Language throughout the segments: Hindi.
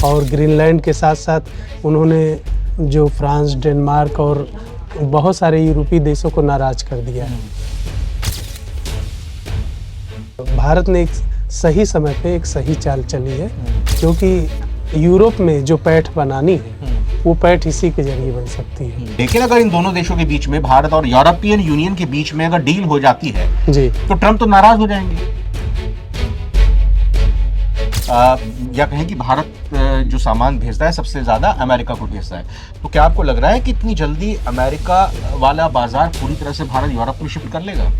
और ग्रीनलैंड के साथ साथ उन्होंने जो फ्रांस, डेनमार्क और बहुत सारे यूरोपीय देशों को नाराज कर दिया है। भारत ने एक सही समय पे एक सही चाल चली है, क्योंकि यूरोप में जो पैठ बनानी है वो पैठ इसी के जरिए बन सकती है। लेकिन अगर इन दोनों देशों के बीच में, भारत और यूरोपियन यूनियन के बीच में अगर डील हो जाती है जी, तो ट्रंप तो नाराज हो जाएंगे। या कहें कि भारत जो सामान भेजता है सबसे ज्यादा अमेरिका को भेजता है, तो क्या आपको लग रहा है कि इतनी जल्दी अमेरिका वाला बाजार पूरी तरह से भारत यूरोप में शिफ्ट कर लेगा?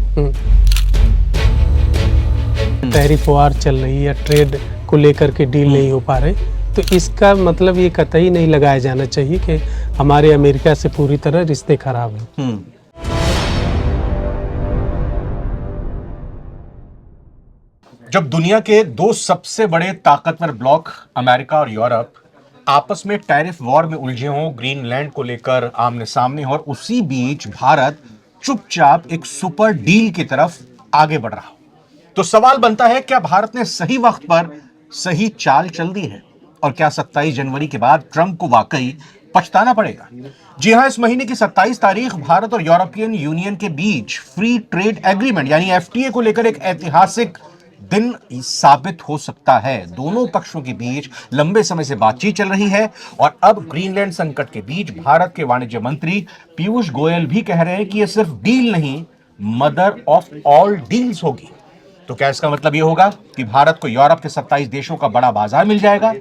टैरिफ वार चल रही है, ट्रेड को लेकर के डील नहीं हो पा रहे, तो इसका मतलब ये कतई नहीं लगाया जाना चाहिए कि हमारे अमेरिका से पूरी तरह रिश्ते खराब हैं। जब दुनिया के दो सबसे बड़े ताकतवर ब्लॉक अमेरिका और यूरोप आपस में टैरिफ वॉर में उलझे हों, ग्रीनलैंड को लेकर आमने सामने हो, और उसी बीच भारत चुपचाप एक सुपर डील की तरफ आगे बढ़ रहा हो, तो सवाल बनता है, क्या भारत ने सही वक्त पर सही चाल चल दी है? और क्या 27 जनवरी के बाद ट्रंप को वाकई पछताना पड़ेगा? जी हां, इस महीने की 27 तारीख भारत और यूरोपियन यूनियन के बीच फ्री ट्रेड एग्रीमेंट यानी एफटीए को लेकर एक ऐतिहासिक दिन साबित हो सकता है। दोनों पक्षों के बीच लंबे समय से बातचीत चल रही है, और अब ग्रीनलैंड संकट के बीच भारत के वाणिज्य मंत्री पीयूष गोयल भी कह रहे हैं कि यह सिर्फ डील नहीं, मदर ऑफ ऑल डील्स होगी। तो क्या इसका मतलब यह होगा कि भारत को यूरोप के 27 देशों का बड़ा बाजार मिल जाएगा?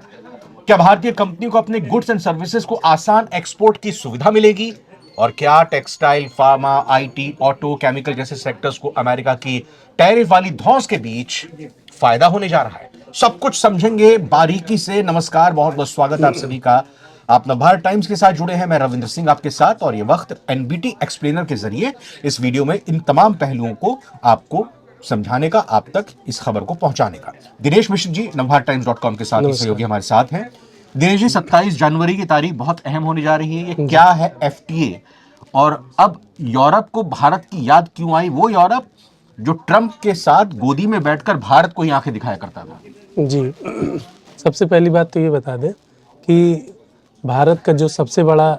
क्या भारतीय कंपनी को अपने गुड्स एंड सर्विसेज को आसान एक्सपोर्ट की सुविधा मिलेगी? और क्या textile, pharma, IT, auto, chemical जैसे सेक्टर्स को अमेरिका की टैरिफ वाली धौंस के बीच फायदा होने जा रहा है? सब कुछ समझेंगे बारीकी से। नमस्कार, बहुत बहुत स्वागत है आप सभी का। आप नवभारत टाइम्स के साथ जुड़े हैं, मैं रविंद्र सिंह आपके साथ, और ये वक्त एनबीटी एक्सप्लेनर के जरिए इस वीडियो में इन तमाम पहलुओं को आपको समझाने का, आप तक इस खबर को पहुंचाने का। दिनेश मिश्र जी navbharattimes.com के साथ सहयोगी हमारे साथ हैं। दिनेश जी, 27 जनवरी की तारीख बहुत अहम होने जा रही है। ये क्या है एफटीए, और अब यूरोप को भारत की याद क्यों आई? वो यूरोप जो ट्रंप के साथ गोदी में बैठकर भारत को ही आंखें दिखाया करता था। जी, सबसे पहली बात तो ये बता दें कि भारत का जो सबसे बड़ा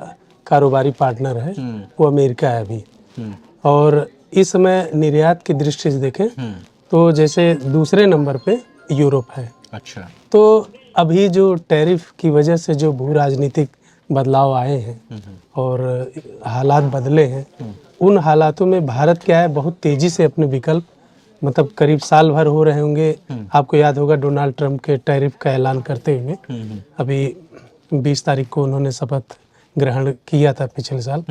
कारोबारी पार्टनर है वो अमेरिका है अभी, और इस समय निर्यात की दृष्टि से देखें तो जैसे दूसरे नंबर पे यूरोप है। अच्छा। तो अभी जो टैरिफ की वजह से जो भू राजनीतिक बदलाव आए हैं और हालात बदले हैं, उन हालातों में भारत क्या है, बहुत तेजी से अपने विकल्प, मतलब करीब साल भर हो रहे होंगे, आपको याद होगा डोनाल्ड ट्रंप के टैरिफ का ऐलान करते हुए अभी 20 तारीख को उन्होंने शपथ ग्रहण किया था पिछले साल,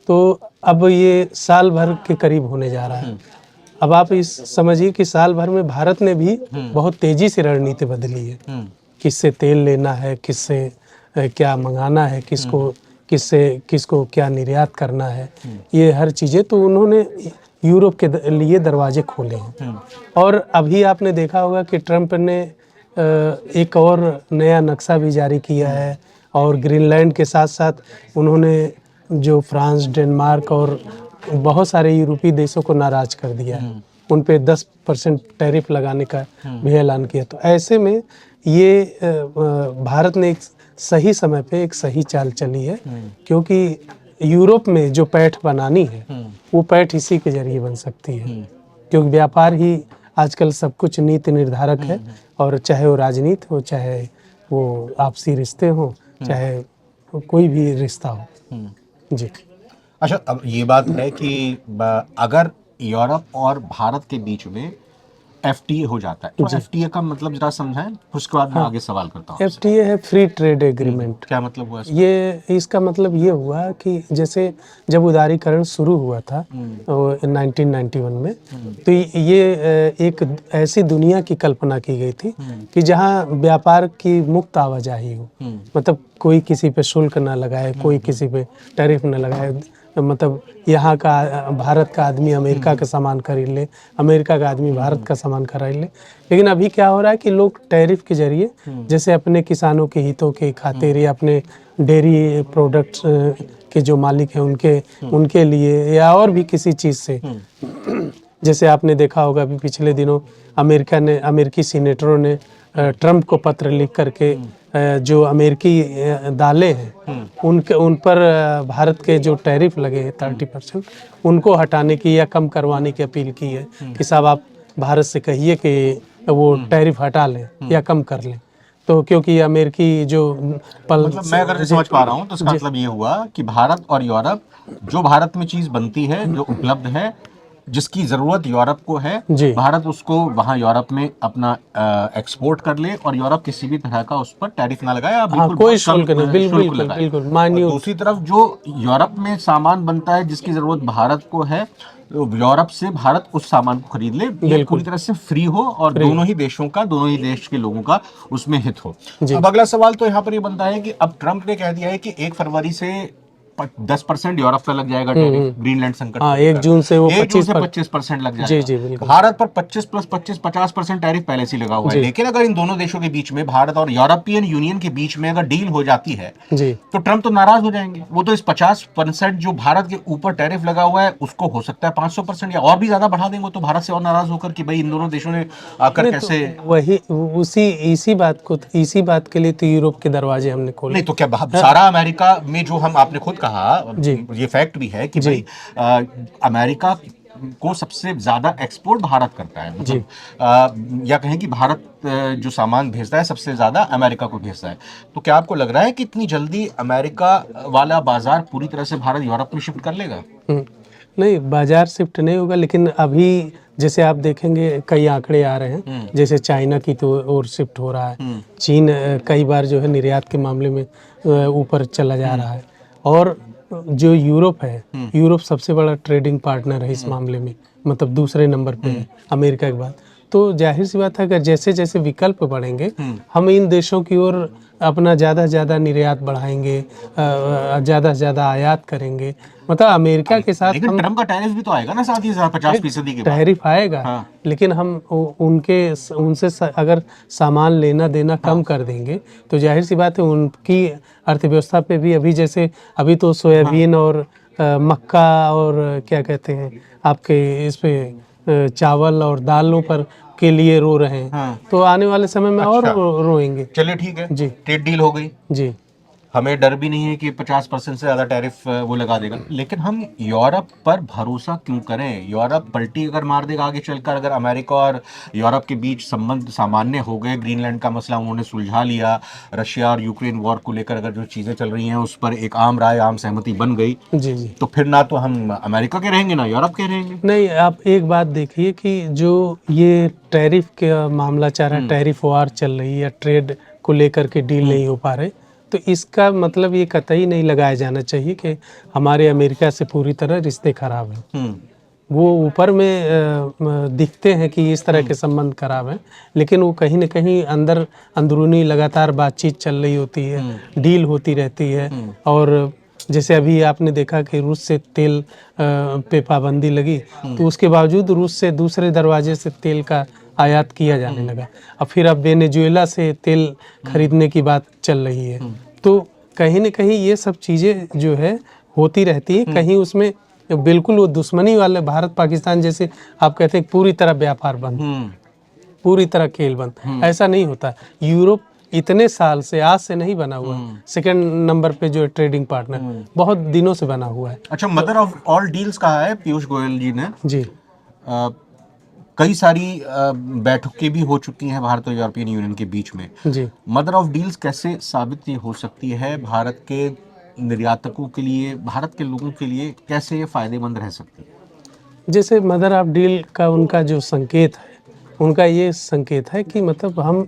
तो अब ये साल भर के करीब होने जा रहा है। अब आप इस समझिए कि साल भर में भारत ने भी बहुत तेजी से रणनीति बदली है, किससे तेल लेना है, किससे क्या मंगाना है, किसको क्या निर्यात करना है, ये हर चीज़ें तो उन्होंने यूरोप के लिए दरवाजे खोले हैं। और अभी आपने देखा होगा कि ट्रंप ने एक और नया नक्शा भी जारी किया है, और ग्रीनलैंड के साथ साथ उन्होंने जो फ्रांस, डेनमार्क और बहुत सारे यूरोपीय देशों को नाराज कर दिया है, उन पे 10% टैरिफ लगाने का भी ऐलान किया। तो ऐसे में ये भारत ने एक सही समय पे एक सही चाल चली है, क्योंकि यूरोप में जो पैठ बनानी है वो पैठ इसी के जरिए बन सकती है, क्योंकि व्यापार ही आजकल सब कुछ नीति निर्धारक है, और चाहे वो राजनीति हो, चाहे वो आपसी रिश्ते हो, चाहे कोई भी रिश्ता हो। जी। अच्छा, अब ये बात है कि अगर यूरोप और भारत के बीच में एफटीए हो जाता है, तो एफटीए का मतलब जरा समझाएं, उसके बाद मैं आगे सवाल करता हूँ। एफटीए है फ्री ट्रेड एग्रीमेंट। क्या मतलब हुआ इसका? ये इसका मतलब ये हुआ कि जैसे जब उदारीकरण शुरू हुआ था 1991 में, तो ये एक ऐसी दुनिया की कल्पना की गई थी कि जहाँ व्यापार की मुक्त आवाजाही हो, मतलब कोई किसी पे शुल्क ना लगाए, कोई किसी पे टैरिफ ना लगाए, मतलब यहाँ का भारत का आदमी अमेरिका का सामान खरीद ले, अमेरिका का आदमी भारत का सामान खरीद ले। लेकिन अभी क्या हो रहा है कि लोग टैरिफ के जरिए जैसे अपने किसानों के हितों के खातिर या अपने डेयरी प्रोडक्ट्स के जो मालिक हैं उनके लिए, या और भी किसी चीज़ से, जैसे आपने देखा होगा अभी पिछले दिनों अमेरिकी सीनेटरों ने ट्रंप को पत्र लिख करके जो अमेरिकी दालें हैं उन पर भारत के जो टैरिफ लगे हैं 30%, उनको हटाने की या कम करवाने की अपील की है कि साहब आप भारत से कहिए कि वो टैरिफ हटा लें या कम कर लें। तो क्योंकि अमेरिकी जो मतलब मैं अगर समझ पा रहा हूँ तो इसका मतलब ये हुआ कि भारत और यूरोप, जो भारत में चीज बनती है, जो उपलब्ध है, जिसकी जरूरत यूरोप को है, जी भारत उसको वहां यूरोप में अपना एक्सपोर्ट कर ले और यूरोप किसी भी तरह का उस पर टैरिफ ना लगाए, या हाँ, बिल्कुल कोई बहुत कम शुल्क नहीं, शुल्क बिल्कुल लगाए। बिल्कुल और मान्यूट। दूसरी तरफ जो यूरोप में सामान बनता है जिसकी जरूरत भारत को है, यूरोप से भारत उस सामान को खरीद ले, ये बिल्कुल पूरी तरह से फ्री हो और फ्री। दोनों ही देशों का, दोनों ही देश के लोगों का उसमें हित हो। जी अब अगला सवाल तो यहाँ पर ये बनता है कि अब ट्रंप ने कह दिया है कि 1 फरवरी से 10% यूरोप पे लग जाएगा टैरिफ, ग्रीनलैंड संकट को हाँ, लेकर। 1 जून से वो 1 जून से 25%। 25% लग जी जाएगा। जी बिल्कुल। भारत पर 25 प्लस 25 50% टैरिफ पहले से लगा हुआ है। जी लेकिन अगर इन दोनों देशों के बीच में, भारत और यूरोपियन यूनियन के बीच में अगर डील हो जाती है, जी तो ट्रंप तो नाराज हो जाएंगे। वो तो इस 50% जो भारत के ऊपर टैरिफ लगा हुआ है उसको हो सकता है 500% या और भी ज्यादा बढ़ा देंगे, तो भारत से और नाराज होकर कि भाई इन दोनों देशों ने आकर नहीं, कैसे। तो वही इसी बात के लिए तो यूरोप के दरवाजे हमने खोले। नहीं तो क्या सारा अमेरिका में, जो हम, आपने खुद कहा, जी ये फैक्ट भी है कि जी भाई अमेरिका को सबसे ज्यादा एक्सपोर्ट भारत करता है, जी मतलब या कहें कि भारत जो सामान भेजता है सबसे ज्यादा अमेरिका को भेजता है। तो क्या आपको लग रहा है कि इतनी जल्दी अमेरिका वाला बाजार पूरी तरह से भारत यूरोप में शिफ्ट कर लेगा? नहीं, बाजार शिफ्ट नहीं होगा, लेकिन अभी जैसे आप देखेंगे कई आंकड़े आ रहे हैं, जैसे चाइना की तो ओर शिफ्ट हो रहा है, चीन कई बार जो है निर्यात के मामले में ऊपर चला जा रहा है, और जो यूरोप है, यूरोप सबसे बड़ा ट्रेडिंग पार्टनर है इस मामले में, मतलब दूसरे नंबर पे है अमेरिका के बाद। तो जाहिर सी बात है, अगर जैसे जैसे विकल्प बढ़ेंगे, हम इन देशों की ओर अपना ज़्यादा से ज़्यादा निर्यात बढ़ाएंगे, ज़्यादा से ज़्यादा आयात करेंगे, मतलब अमेरिका के साथ लेकिन हम ट्रम्प का टैरिफ भी तो आएगा ना साथ ही साथ 50% के बाद। टैरिफ आएगा, हाँ। लेकिन हम उनसे अगर सामान लेना देना कम कर देंगे तो जाहिर सी बात है उनकी अर्थव्यवस्था पे भी, अभी जैसे अभी तो सोयाबीन और मक्का और क्या कहते हैं आपके इस पे चावल और दालों पर के लिए रो रहे हैं, हाँ। तो आने वाले समय में और अच्छा। रोएंगे। चलिए ठीक है, जी ट्रेड डील हो गई, जी हमें डर भी नहीं है कि 50% से ज़्यादा टैरिफ वो लगा देगा। लेकिन हम यूरोप पर भरोसा क्यों करें? यूरोप पलटी अगर मार देगा आगे चलकर, अगर अमेरिका और यूरोप के बीच संबंध सामान्य हो गए, ग्रीनलैंड का मसला उन्होंने सुलझा लिया, रशिया और यूक्रेन वॉर को लेकर अगर जो चीज़ें चल रही हैं उस पर एक आम राय, आम सहमति बन गई, जी जी। तो फिर ना तो हम अमेरिका के रहेंगे ना यूरोप के रहेंगे। नहीं, आप एक बात देखिए कि जो ये टैरिफ का मामला चल रहा है, टैरिफ वार चल रही है, या ट्रेड को लेकर के डील नहीं हो पा रहे, तो इसका मतलब ये कतई नहीं लगाया जाना चाहिए कि हमारे अमेरिका से पूरी तरह रिश्ते खराब हैं। वो ऊपर में दिखते हैं कि इस तरह के संबंध खराब हैं, लेकिन वो कहीं ना कहीं अंदर अंदरूनी लगातार बातचीत चल रही होती है, डील होती रहती है। और जैसे अभी आपने देखा कि रूस से तेल पे पाबंदी लगी, तो उसके बावजूद रूस से दूसरे दरवाजे से तेल का आयात किया जाने लगा। अब फिर अब वेनेजुएला से तेल खरीदने की बात चल रही है। तो कहीं न कहीं ये सब चीज़ें जो है होती रहती हैं, कहीं उसमें बिल्कुल वो दुश्मनी वाले भारत पाकिस्तान जैसे आप कहते हैं पूरी तरह व्यापार बंद, पूरी तरह खेल बंद, ऐसा नहीं होता। यूरोप इतने साल से, आज से नहीं बना हुआ, सेकंड नंबर पे जो ट्रेडिंग पार्टनर बहुत दिनों से बना हुआ है। अच्छा, मदर ऑफ ऑल डील्स कहा है पीयूष गोयल जी ने। जी कई सारी बैठकें भी हो चुकी हैं भारत और यूरोपियन यूनियन के बीच में। जी मदर ऑफ डील्स कैसे साबित ये हो सकती है भारत के निर्यातकों के लिए, भारत के लोगों के लिए कैसे ये फायदेमंद रह सकती है? जैसे मदर ऑफ डील का उनका जो संकेत है, उनका ये संकेत है कि मतलब हम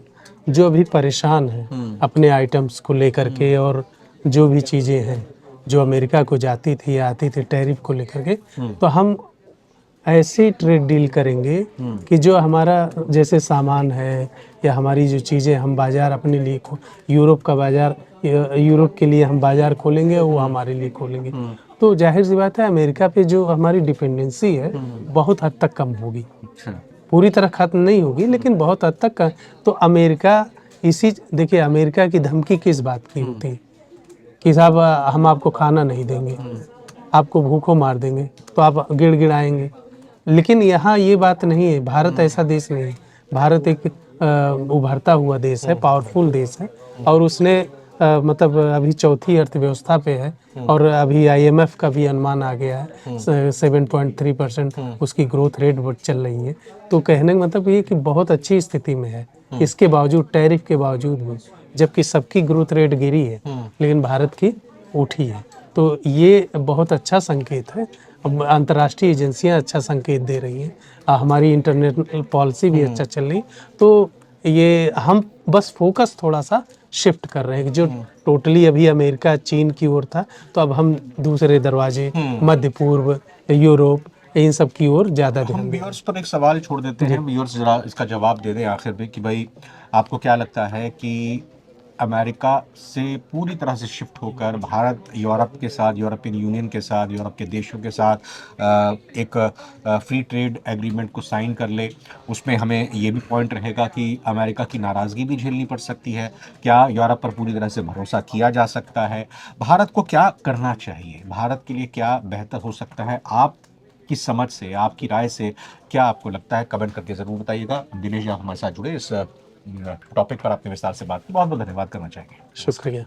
जो अभी परेशान हैं अपने आइटम्स को लेकर के, और जो भी चीज़ें हैं जो अमेरिका को जाती थी या आती थी टैरिफ को लेकर के, तो हम ऐसी ट्रेड डील करेंगे कि जो हमारा जैसे सामान है या हमारी जो चीज़ें हम बाज़ार अपने लिए यूरोप का बाज़ार, यूरोप के लिए हम बाज़ार खोलेंगे, वो हमारे लिए खोलेंगे। तो जाहिर सी बात है अमेरिका पे जो हमारी डिपेंडेंसी है बहुत हद तक कम होगी। अच्छा। पूरी तरह खत्म नहीं होगी, लेकिन बहुत हद तक तो अमेरिका देखिए अमेरिका की धमकी किस बात की होती है कि साहब हम आपको खाना नहीं देंगे, आपको भूखों मार देंगे, तो आप गिड़गिड़ाएंगे। लेकिन यहाँ ये बात नहीं है, भारत ऐसा देश नहीं है। भारत एक उभरता हुआ देश है, पावरफुल देश है, और उसने मतलब अभी चौथी अर्थव्यवस्था पे है, और अभी IMF का भी अनुमान आ गया है 7.3% उसकी ग्रोथ रेट चल रही है। तो कहने का मतलब ये कि बहुत अच्छी स्थिति में है, इसके बावजूद, टैरिफ के बावजूद भी, जबकि सबकी ग्रोथ रेट गिरी है लेकिन भारत की उठी है। तो ये बहुत अच्छा संकेत है। अब अंतर्राष्ट्रीय एजेंसियां अच्छा संकेत दे रही हैं, हमारी इंटरनेशनल पॉलिसी भी अच्छा चल रही। तो ये हम बस फोकस थोड़ा सा शिफ्ट कर रहे हैं, जो टोटली अभी अमेरिका चीन की ओर था, तो अब हम दूसरे दरवाजे, मध्य पूर्व, यूरोप, इन सब की ओर ज़्यादा हम ध्यान दें। व्यूअर्स पर एक सवाल छोड़ देते हैं, व्यूअर्स जरा इसका जवाब दे दें आखिर में कि भाई आपको क्या लगता है कि अमेरिका से पूरी तरह से शिफ्ट होकर भारत यूरोप के साथ, यूरोपियन यूनियन के साथ, यूरोप के देशों के साथ एक फ्री ट्रेड एग्रीमेंट को साइन कर ले, उसमें हमें ये भी पॉइंट रहेगा कि अमेरिका की नाराज़गी भी झेलनी पड़ सकती है? क्या यूरोप पर पूरी तरह से भरोसा किया जा सकता है? भारत को क्या करना चाहिए? भारत के लिए क्या बेहतर हो सकता है? आप की समझ से, आपकी राय से क्या आपको लगता है? कमेंट करके ज़रूर बताइएगा। दिनेश जी, आप हमारे साथ जुड़े, इस टॉपिक पर आपने विस्तार से बात की, बहुत बहुत धन्यवाद करना चाहेंगे। शुक्रिया।